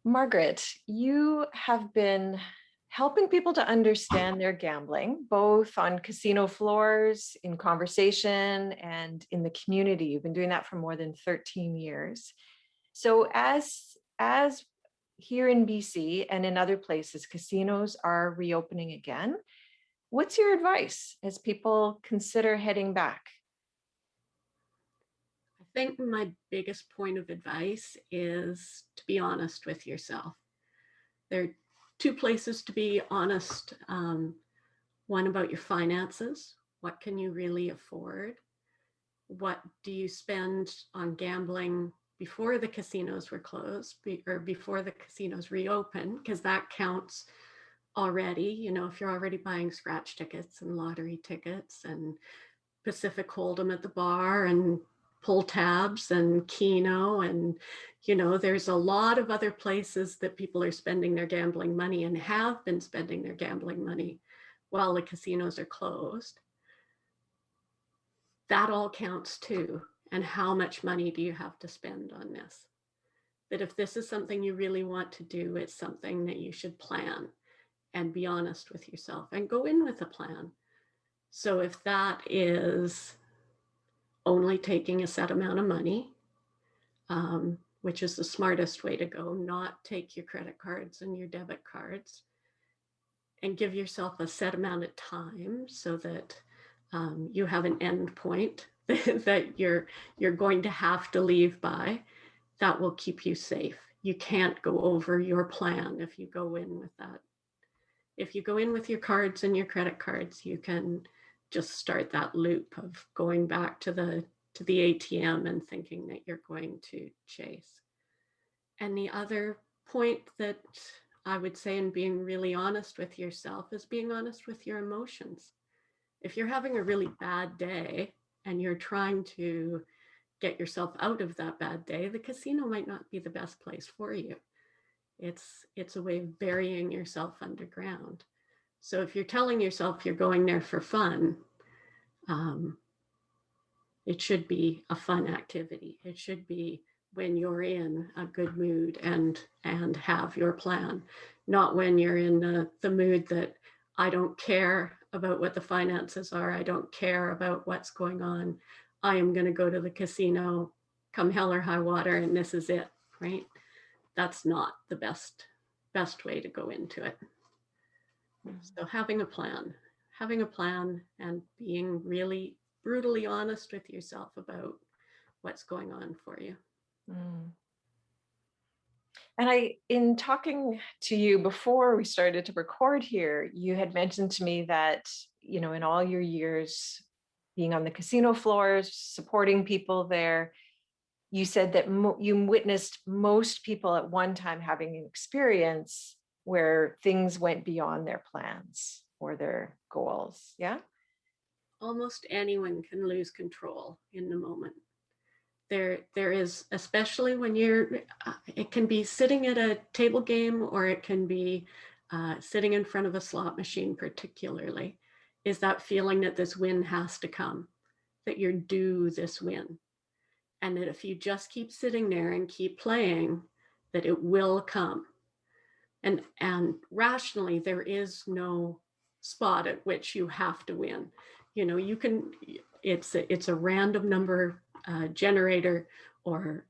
Margaret, you have been helping people to understand their gambling, both on casino floors, in conversation, and in the community. You've been doing that for more than 13 years. So as here in BC and in other places, casinos are reopening again. What's your advice as people consider heading back? I think my biggest point of advice is to be honest with yourself. There are two places to be honest. One about your finances. What can you really afford? What do you spend on gambling before the casinos were closed or before the casinos reopened? Because that counts already. You know, if you're already buying scratch tickets and lottery tickets and Pacific Hold'em at the bar and pull tabs and Keno, and there's a lot of other places that people are spending their gambling money and have been spending their gambling money while the casinos are closed. That all counts too. And how much money do you have to spend on this? That if this is something you really want to do, it's something that you should plan and be honest with yourself and go in with a plan. So if that is only taking a set amount of money, which is the smartest way to go, not take your credit cards and your debit cards, and give yourself a set amount of time so that you have an end point that you're going to have to leave by. That will keep you safe. You can't go over your plan if you go in with that. If you go in with your cards and your credit cards, you can just start that loop of going back to the ATM and thinking that you're going to chase. And the other point that I would say in being really honest with yourself is being honest with your emotions. If you're having a really bad day and you're trying to get yourself out of that bad day, the casino might not be the best place for you. It's a way of burying yourself underground. So if you're telling yourself you're going there for fun, it should be a fun activity. It should be when you're in a good mood and have your plan, not when you're in the mood that I don't care about what the finances are. I don't care about what's going on. I am going to go to the casino, come hell or high water, and this is it, right? That's not the best way to go into it. So having a plan and being really brutally honest with yourself about what's going on for you. Mm. And in talking to you before we started to record here, you had mentioned to me that, in all your years being on the casino floors, supporting people there, you said that you witnessed most people at one time having an experience where things went beyond their plans or their goals. Yeah. Almost anyone can lose control in the moment. There is, especially when it can be sitting at a table game, or it can be sitting in front of a slot machine, particularly, is that feeling that this win has to come, that you're due this win. And that if you just keep sitting there and keep playing, that it will come. And rationally, there is no spot at which you have to win. You can, it's a random number generator, or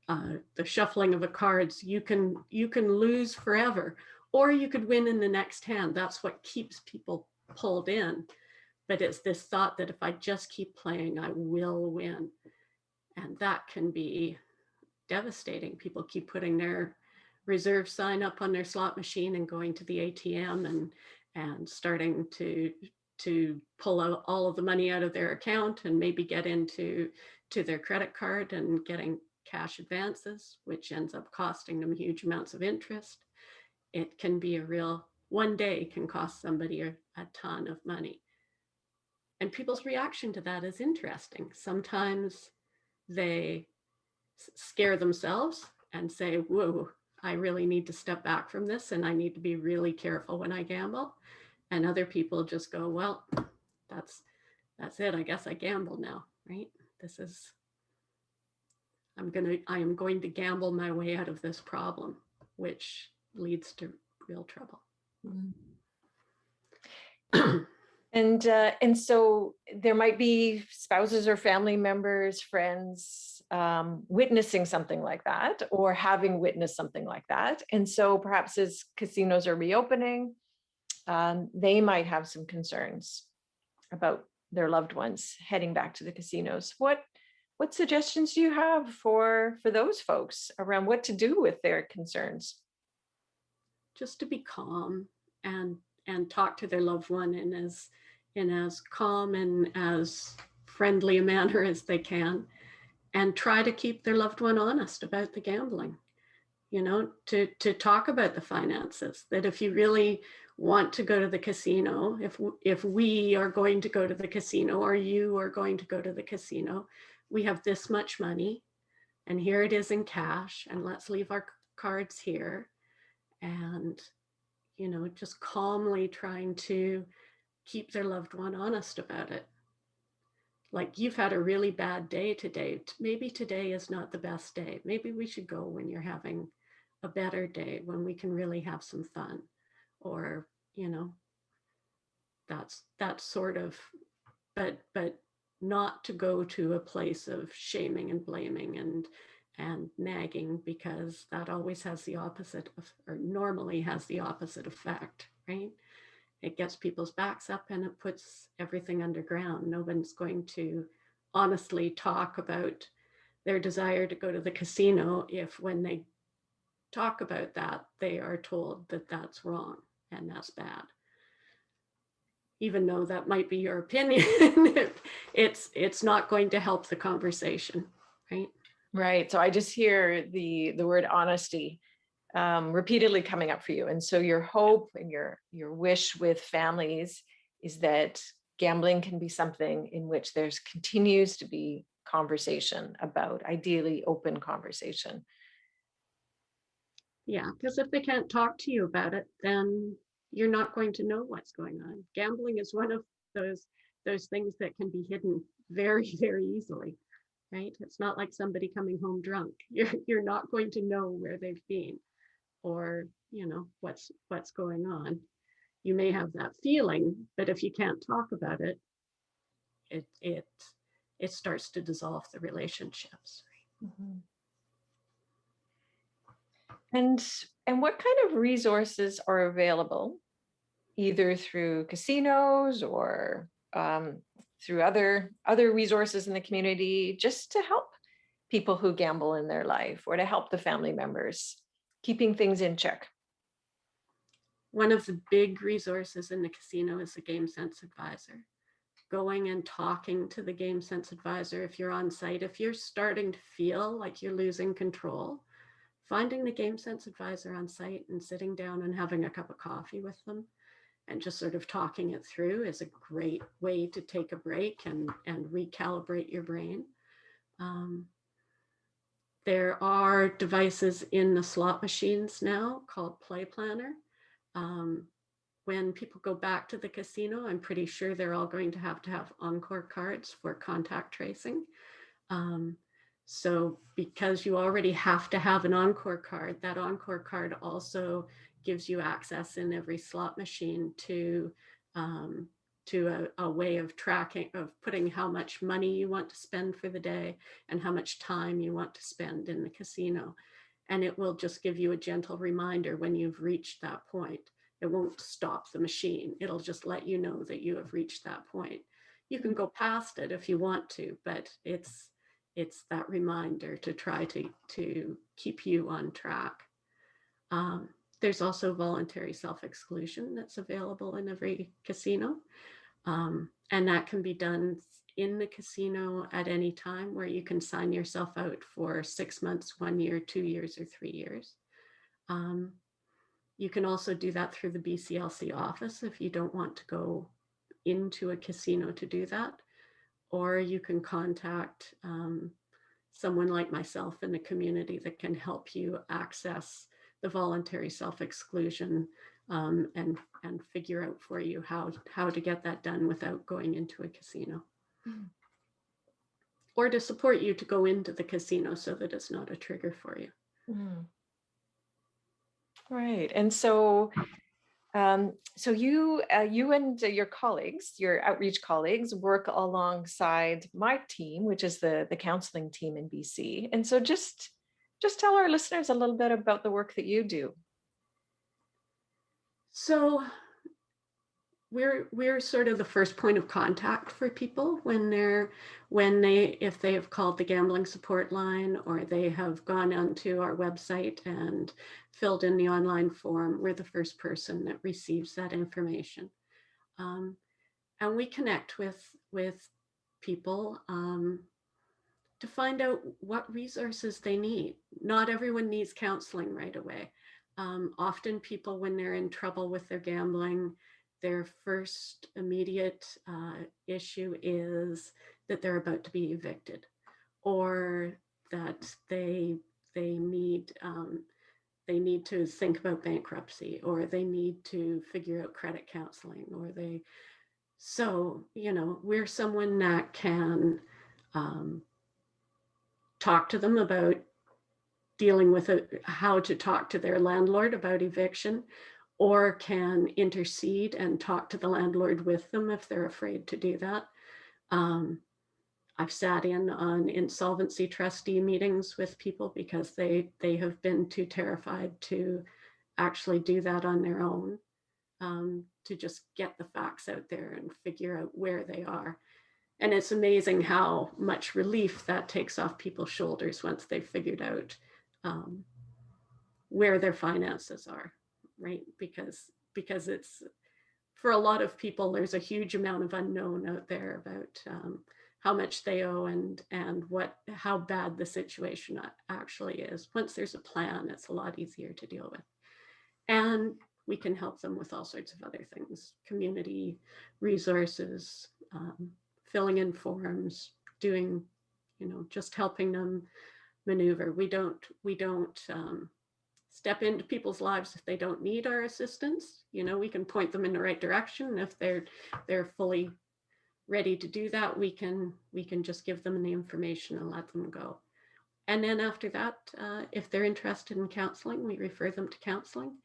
the shuffling of the cards. You can lose forever, or you could win in the next hand. That's what keeps people pulled in. But it's this thought that if I just keep playing, I will win. And that can be devastating. People keep putting their reserve sign up on their slot machine and going to the ATM and starting to pull out all of the money out of their account and maybe get into their credit card and getting cash advances, which ends up costing them huge amounts of interest. It can be one day can cost somebody a ton of money. And people's reaction to that is interesting. Sometimes they scare themselves and say, whoa, I really need to step back from this and I need to be really careful when I gamble. And other people just go, well, that's it. I guess I gamble now, right? I am going to gamble my way out of this problem, which leads to real trouble. And so there might be spouses or family members, friends, witnessing something like that, or having witnessed something like that. And so perhaps as casinos are reopening, they might have some concerns about their loved ones heading back to the casinos. What suggestions do you have for those folks around what to do with their concerns? Just to be calm and talk to their loved one in as calm and as friendly a manner as they can, and try to keep their loved one honest about the gambling. You know, to talk about the finances, that if you really want to go to the casino, if we are going to go to the casino, or you are going to go to the casino, we have this much money and here it is in cash, and let's leave our cards here. And, you know, just calmly trying to keep their loved one honest about it. Like, you've had a really bad day today. Maybe today is not the best day. Maybe we should go when you're having a better day, when we can really have some fun. Or, you know, that's sort of, but not to go to a place of shaming and blaming and nagging, because that always has the opposite of, or normally has the opposite effect, right? It gets people's backs up and it puts everything underground. No one's going to honestly talk about their desire to go to the casino if, when they talk about that, they are told that that's wrong and that's bad. Even though that might be your opinion, it's not going to help the conversation, right? Right. So I just hear the word honesty repeatedly coming up for you. And so your hope and your wish with families is that gambling can be something in which there's continues to be conversation about, ideally open conversation. Yeah, because if they can't talk to you about it, then you're not going to know what's going on. Gambling is one of those things that can be hidden very, very easily, right? It's not like somebody coming home drunk. You're not going to know where they've been, or, you know, what's going on. You may have that feeling, but if you can't talk about it, it starts to dissolve the relationships. Mm-hmm. And what kind of resources are available, either through casinos or through other resources in the community, just to help people who gamble in their life, or to help the family members keeping things in check? One of the big resources in the casino is the Game Sense Advisor. Going and talking to the Game Sense Advisor if you're on site, if you're starting to feel like you're losing control, finding the Game Sense Advisor on site and sitting down and having a cup of coffee with them and just sort of talking it through is a great way to take a break and recalibrate your brain. There are devices in the slot machines now called Play Planner. When people go back to the casino, I'm pretty sure they're all going to have Encore cards for contact tracing. So because you already have to have an Encore card, that Encore card also gives you access in every slot machine to a way of tracking, of putting how much money you want to spend for the day and how much time you want to spend in the casino. And it will just give you a gentle reminder when you've reached that point. It won't stop the machine. It'll just let you know that you have reached that point. You can go past it if you want to, but it's that reminder to try to keep you on track. There's also voluntary self-exclusion that's available in every casino. And that can be done in the casino at any time, where you can sign yourself out for 6 months, 1 year, 2 years, or 3 years. You can also do that through the BCLC office if you don't want to go into a casino to do that. Or you can contact someone like myself in the community that can help you access the voluntary self-exclusion and figure out for you how to get that done without going into a casino. Or to support you to go into the casino so that it's not a trigger for you. Right. And so you and your colleagues, your outreach colleagues, work alongside my team, which is the counseling team in BC. And so just tell our listeners a little bit about the work that you do. So we're sort of the first point of contact for people when if they have called the gambling support line or they have gone onto our website and filled in the online form. We're the first person that receives that information, um, and we connect with people to find out what resources they need. Not everyone needs counseling right away. Often people, when they're in trouble with their gambling, their first immediate issue is that they're about to be evicted, or that they need they need to think about bankruptcy, or they need to figure out credit counseling, or they so we're someone that can talk to them about dealing with how to talk to their landlord about eviction, or can intercede and talk to the landlord with them if they're afraid to do that. I've sat in on insolvency trustee meetings with people because they have been too terrified to actually do that on their own, to just get the facts out there and figure out where they are. And it's amazing how much relief that takes off people's shoulders once they've figured out where their finances are, right? Because it's, for a lot of people, there's a huge amount of unknown out there about how much they owe and how bad the situation actually is. Once there's a plan, it's a lot easier to deal with. And we can help them with all sorts of other things: community resources, filling in forms, doing, just helping them maneuver. We don't step into people's lives if they don't need our assistance. We can point them in the right direction. If they're fully ready to do that, we can just give them the information and let them go. And then after that, if they're interested in counseling, we refer them to counseling,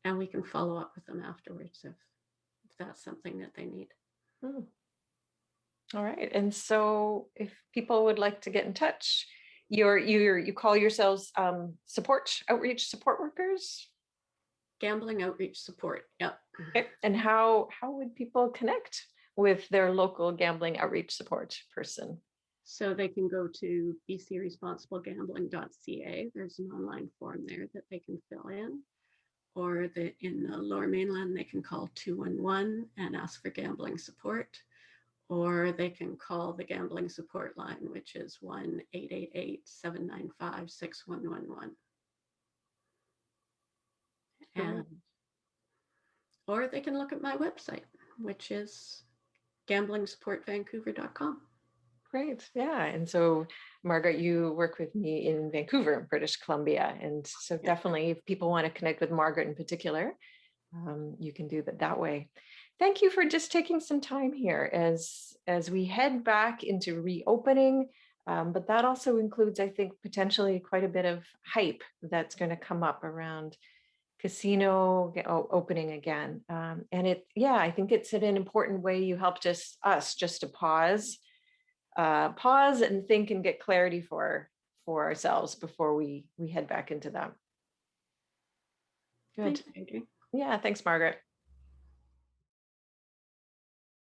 and we can follow up with them afterwards if that's something that they need. Hmm. All right. And so if people would like to get in touch, you call yourselves outreach support workers? Gambling outreach support. Yep. Okay. And how would people connect with their local gambling outreach support person? So they can go to bcresponsiblegambling.ca. There's an online form there that they can fill in. Or in the Lower Mainland, they can call 211 and ask for gambling support. Or they can call the gambling support line, which is 1-888-795-6111. And or they can look at my website, which is gamblingsupportvancouver.com. Great. Yeah. And so, Margaret, you work with me in Vancouver, British Columbia. And so definitely if people want to connect with Margaret in particular, you can do that way. Thank you for just taking some time here as we head back into reopening. But that also includes, I think, potentially quite a bit of hype that's going to come up around casino opening again. And I think it's in an important way. You helped us just to pause and think and get clarity for ourselves before we head back into that. Good. Thanks, Adrienne. Yeah, thanks, Margaret.